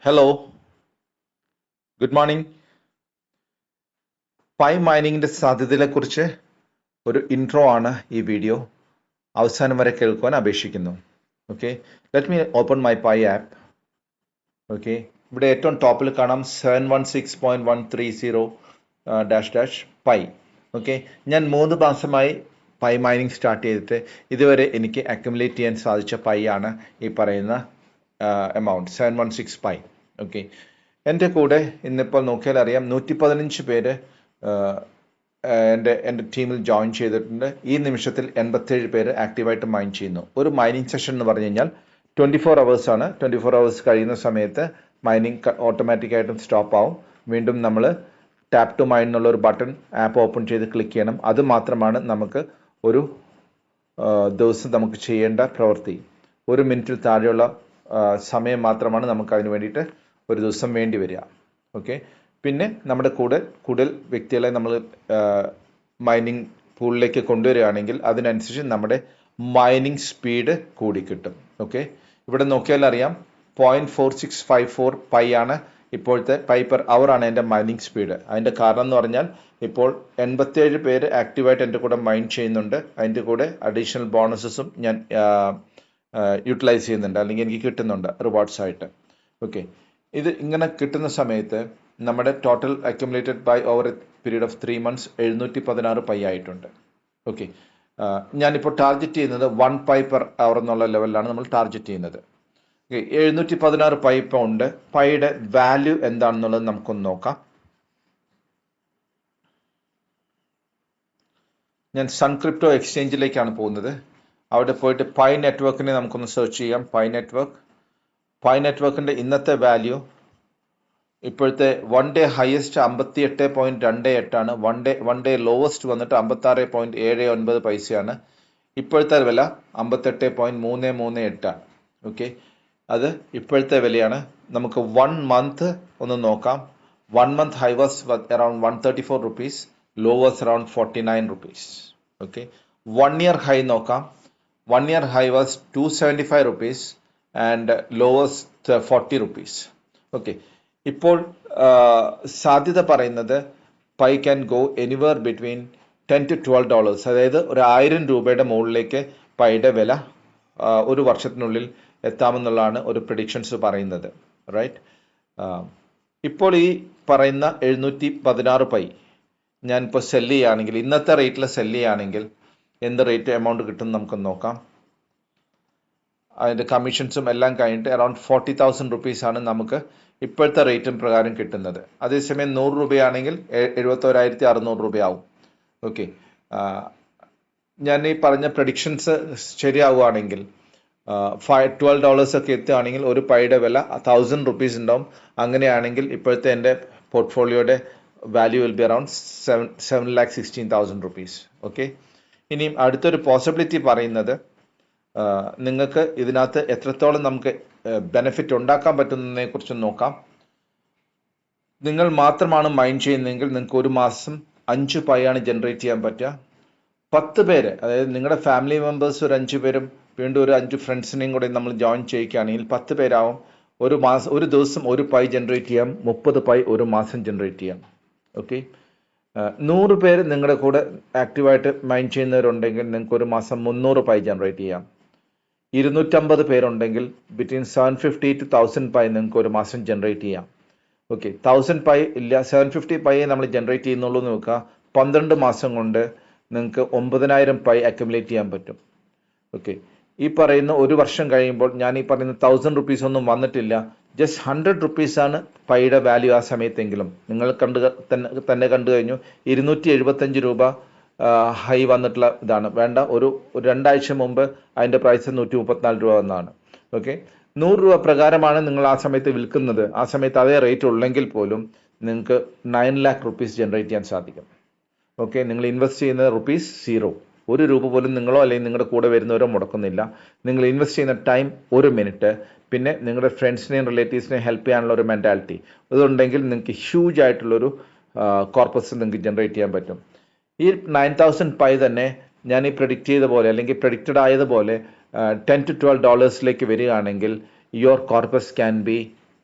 Hello, good morning. Pi മൈനിങ്ങിന്റെ സാധ്യതകളെക്കുറിച്ച് ഒരു intro ആണ് ഈ വീഡിയോ. അവസാനം വരെ കേൾക്കുവാൻ അപേക്ഷിക്കുന്നു. Okay, let me open my pi app. Okay, ഇവിടെ ഏറ്റവും ടോപ്പിൽ കാണാം 716.130 പൈ. ഓക്കെ, ഞാൻ 3 മാസമായി പൈ മൈനിങ് സ്റ്റാർട്ട് ചെയ്തിട്ട് ഇതുവരെ എനിക്ക് അക്യുമുലേറ്റ് ചെയ്യാൻ സാധിച്ച പൈ ആണ് ഈ പറയുന്ന എമൗണ്ട് 716 പൈ. ഓക്കെ, എൻ്റെ കൂടെ ഇന്നിപ്പോൾ നോക്കിയാൽ അറിയാം 115 പേര് എൻ്റെ ടീമിൽ ജോയിൻ ചെയ്തിട്ടുണ്ട്. ഈ നിമിഷത്തിൽ 87 പേര് ആക്റ്റീവായിട്ട് മൈൻ ചെയ്യുന്നു. ഒരു മൈനിങ് സെഷൻ എന്ന് പറഞ്ഞു കഴിഞ്ഞാൽ 24 hours ആണ്. 24 hours കഴിയുന്ന സമയത്ത് മൈനിങ് ഓട്ടോമാറ്റിക്കായിട്ടും സ്റ്റോപ്പ് ആവും. വീണ്ടും നമ്മൾ ടാപ്പ് ടു മൈൻ എന്നുള്ള ഒരു ബട്ടൺ ആപ്പ് ഓപ്പൺ ചെയ്ത് ക്ലിക്ക് ചെയ്യണം. അത് മാത്രമാണ് നമുക്ക് ഒരു ദിവസം നമുക്ക് ചെയ്യേണ്ട പ്രവൃത്തി. 1 മിനിറ്റിൽ താഴെയുള്ള സമയം മാത്രമാണ് നമുക്ക് അതിന് വേണ്ടിയിട്ട് ഒരു ദിവസം വേണ്ടി വരിക. ഓക്കെ, പിന്നെ നമ്മുടെ കൂടുതൽ വ്യക്തികളെ നമ്മൾ മൈനിങ് പൂളിലേക്ക് കൊണ്ടുവരികയാണെങ്കിൽ അതിനനുസരിച്ച് നമ്മുടെ മൈനിങ് സ്പീഡ് കൂടി കിട്ടും. ഓക്കെ, ഇവിടെ നോക്കിയാൽ അറിയാം 0.4654 പൈ ആണ് ഇപ്പോഴത്തെ പൈ പെർ അവർ ആണ് എൻ്റെ മൈനിങ് സ്പീഡ്. അതിൻ്റെ കാരണം എന്ന് പറഞ്ഞാൽ ഇപ്പോൾ 87 പേര് ആക്റ്റീവായിട്ട് എൻ്റെ കൂടെ മൈൻ ചെയ്യുന്നുണ്ട്. അതിൻ്റെ കൂടെ അഡീഷണൽ ബോണസസും ഞാൻ യൂട്ടിലൈസ് ചെയ്യുന്നുണ്ട്, അല്ലെങ്കിൽ എനിക്ക് കിട്ടുന്നുണ്ട് റിവാർഡ്സ് ആയിട്ട്. ഓക്കെ, ഇത് ഇങ്ങനെ കിട്ടുന്ന സമയത്ത് നമ്മുടെ total accumulated by over a period of 3 months 716 Pi ആയിട്ടുണ്ട്. ഓക്കെ, ഞാനിപ്പോൾ ടാർഗറ്റ് ചെയ്യുന്നത് 1 പൈ പെർ അവർ എന്നുള്ള ലെവലിലാണ് നമ്മൾ ടാർഗറ്റ് ചെയ്യുന്നത്. 716 പൈ ഇപ്പോൾ ഉണ്ട്. പൈയുടെ വാല്യൂ എന്താണെന്നുള്ളത് നമുക്കൊന്ന് നോക്കാം. ഞാൻ സൺക്രിപ്റ്റോ എക്സ്ചേഞ്ചിലേക്കാണ് പോകുന്നത്. അവിടെ പോയിട്ട് പൈ നെറ്റ്വർക്കിനെ നമുക്കൊന്ന് സെർച്ച് ചെയ്യാം. പൈ നെറ്റ്വർക്കിൻ്റെ ഇന്നത്തെ വാല്യൂ ഇപ്പോഴത്തെ 1 ഡേ ഹയസ്റ്റ് 58.28 ആണ്. വൺ ഡേ ലോവസ്റ്റ് വന്നിട്ട് 56.79 പൈസയാണ്. ഇപ്പോഴത്തെ വില 58.338 ആണ്. ഓക്കെ, അത് ഇപ്പോഴത്തെ വിലയാണ്. നമുക്ക് 1 month ഒന്ന് നോക്കാം. 1 month high was around 134 rupees, low was around 49 rupees. Okay, 1 year high നോക്കാം. 1 year high was 275 rupees and low was 40 rupees. Okay, ഇപ്പോൾ സാധ്യത പറയുന്നത് pi can go anywhere between $10 to $12. അതായത് ഒരു 1000 രൂപയുടെ മുകളിലേക്ക് പൈയുടെ വില ഒരു വർഷത്തിനുള്ളിൽ എത്താമെന്നുള്ളതാണ് ഒരു പ്രഡിക്ഷൻസ് പറയുന്നത്. റൈറ്റ്, ഇപ്പോൾ ഈ പറയുന്ന 716 പൈ ഞാനിപ്പോൾ സെല്ല് ചെയ്യുകയാണെങ്കിൽ, ഇന്നത്തെ റേറ്റിൽ സെല്ല് ചെയ്യുകയാണെങ്കിൽ എന്ത് റേറ്റ് എമൗണ്ട് കിട്ടും നമുക്ക് നോക്കാം. അതിൻ്റെ കമ്മീഷൻസും എല്ലാം കഴിഞ്ഞിട്ട് അറൗണ്ട് 40,000 rupees നമുക്ക് ഇപ്പോഴത്തെ റേറ്റും പ്രകാരം കിട്ടുന്നത്. അതേസമയം 100 രൂപയാണെങ്കിൽ 71,600 രൂപയാവും. ഓക്കെ, ഞാൻ ഈ പറഞ്ഞ പ്രഡിക്ഷൻസ് ശരിയാവുകയാണെങ്കിൽ $12 ഒക്കെ എത്തുകയാണെങ്കിൽ ഒരു പൈയുടെ വില 1,000 rupees ഉണ്ടാവും. അങ്ങനെയാണെങ്കിൽ ഇപ്പോഴത്തെ എൻ്റെ പോർട്ട്ഫോളിയോയുടെ value will be around 7,16,000 rupees. Okay, ഇനിയും അടുത്തൊരു പോസിബിലിറ്റി പറയുന്നത് നിങ്ങൾക്ക് ഇതിനകത്ത് എത്രത്തോളം നമുക്ക് ബെനിഫിറ്റ് ഉണ്ടാക്കാൻ പറ്റുന്നതിനെ കുറിച്ച് നോക്കാം. നിങ്ങൾ മാത്രമാണ് മൈൻ ചെയ്യുന്നതെങ്കിൽ നിങ്ങൾക്ക് ഒരു മാസം 5 പൈ ആണ് ജനറേറ്റ് ചെയ്യാൻ പറ്റുക. 10 പേര്, അതായത് നിങ്ങളുടെ ഫാമിലി മെമ്പേഴ്സ് ഒരു 5 പേരും വീണ്ടും ഒരു 5 ഫ്രണ്ട്സിനെയും കൂടെ നമ്മൾ ജോയിൻ ചെയ്യുകയാണെങ്കിൽ 10 പേരാവും. ഒരു ദിവസം 1 പൈ ജനറേറ്റ് ചെയ്യാം. 30 പൈ ഒരു മാസം ജനറേറ്റ് ചെയ്യാം. ഓക്കെ, 100 പേര് നിങ്ങളുടെ കൂടെ ആക്റ്റീവായിട്ട് മൈൻ ചെയ്യുന്നവരുണ്ടെങ്കിൽ നിങ്ങൾക്ക് ഒരു മാസം 300 പൈ ജനറേറ്റ് ചെയ്യാം. 250 പേരുണ്ടെങ്കിൽ ബിറ്റ്വീൻ 750 to 1000 പൈ നിങ്ങൾക്ക് ഒരു മാസം ജനറേറ്റ് ചെയ്യാം. ഓക്കെ, 1000 പൈ ഇല്ല, 750 പൈ നമ്മൾ ജനറേറ്റ് ചെയ്യുന്നുള്ളൂ എന്ന് നോക്കുക. 12 മാസം കൊണ്ട് നിങ്ങൾക്ക് 9,000 പൈ അക്യുമുലേറ്റ് ചെയ്യാൻ പറ്റും. ഓക്കെ, ഈ പറയുന്ന ഒരു വർഷം കഴിയുമ്പോൾ ഞാൻ ഈ പറയുന്ന 1,000 rupees ഒന്നും വന്നിട്ടില്ല. ജസ്റ്റ് 100 rupees ആണ് പൈയുടെ വാല്യൂ ആ സമയത്തെങ്കിലും. നിങ്ങൾ തന്നെ കണ്ടു കഴിഞ്ഞു 275 രൂപ ഹൈ വന്നിട്ടുള്ള ഇതാണ്. വേണ്ട, ഒരു 2 ആഴ്ച മുമ്പ് അതിൻ്റെ പ്രൈസ് 134 രൂപ വന്നതാണ്. ഓക്കെ, 100 രൂപ പ്രകാരമാണ് നിങ്ങൾ ആ സമയത്ത് വിൽക്കുന്നത്. ആ സമയത്ത് അതേ റേറ്റ് ഉള്ളെങ്കിൽ പോലും നിങ്ങൾക്ക് 9 lakh rupees ജനറേറ്റ് ചെയ്യാൻ സാധിക്കും. ഓക്കെ, നിങ്ങൾ ഇൻവെസ്റ്റ് ചെയ്യുന്ന rupees 0, 1 രൂപ പോലും നിങ്ങളോ അല്ലെങ്കിൽ നിങ്ങളുടെ കൂടെ വരുന്നവരോ മുടക്കുന്നില്ല. നിങ്ങൾ ഇൻവെസ്റ്റ് ചെയ്യുന്ന ടൈം 1 minute, പിന്നെ നിങ്ങളുടെ ഫ്രണ്ട്സിനെയും റിലേറ്റീവ്സിനെയും ഹെൽപ്പ് ചെയ്യാനുള്ള ഒരു മെൻറ്റാലിറ്റി അതുണ്ടെങ്കിൽ നിങ്ങൾക്ക് ഹ്യൂജ് ആയിട്ടുള്ളൊരു കോർപ്പസ് നിങ്ങൾക്ക് ജനറേറ്റ് ചെയ്യാൻ പറ്റും. ഈ 9,000 പൈ തന്നെ ഞാൻ ഈ പ്രെഡിക്റ്റ് ചെയ്ത പോലെ അല്ലെങ്കിൽ പ്രെഡിക്റ്റഡ് ആയതുപോലെ $10 to $12 വരികയാണെങ്കിൽ your corpus can be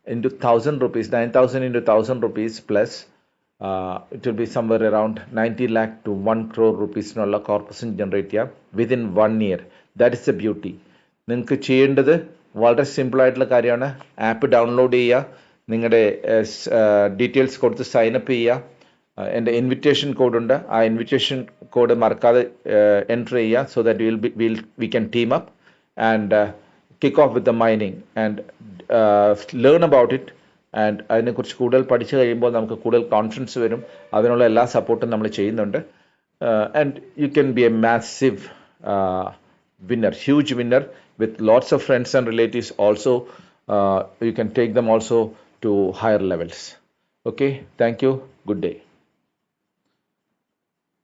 into 1000 rupees, 9,000 into 1000 rupees plus it will be somewhere around 90 lakh to 1 crore rupees എന്നുള്ള കോർപ്പസിൻ ജനറേറ്റ് ചെയ്യാം within 1 year. That is A beauty. നിങ്ങൾക്ക് ചെയ്യേണ്ടത് വളരെ സിമ്പിളായിട്ടുള്ള കാര്യമാണ്. ആപ്പ് ഡൗൺലോഡ് ചെയ്യുക, നിങ്ങളുടെ ഡീറ്റെയിൽസ് കൊടുത്ത് സൈനപ്പ് ചെയ്യുക. എൻ്റെ ഇൻവിറ്റേഷൻ കോഡുണ്ട്, ആ ഇൻവിറ്റേഷൻ കോഡ് മറക്കാതെ എൻറ്റർ ചെയ്യുക. So that we can team up and kick off with the mining and learn about it. And അതിനെക്കുറിച്ച് കൂടുതൽ പഠിച്ചു കഴിയുമ്പോൾ നമുക്ക് കൂടുതൽ കോൺഫിഡൻസ് വരും. അതിനുള്ള എല്ലാ സപ്പോർട്ടും നമ്മൾ ചെയ്യുന്നുണ്ട്. And you can be A massive winner, huge winner with lots of friends and relatives also. You can take them also to higher levels. Okay, thank you. Good day.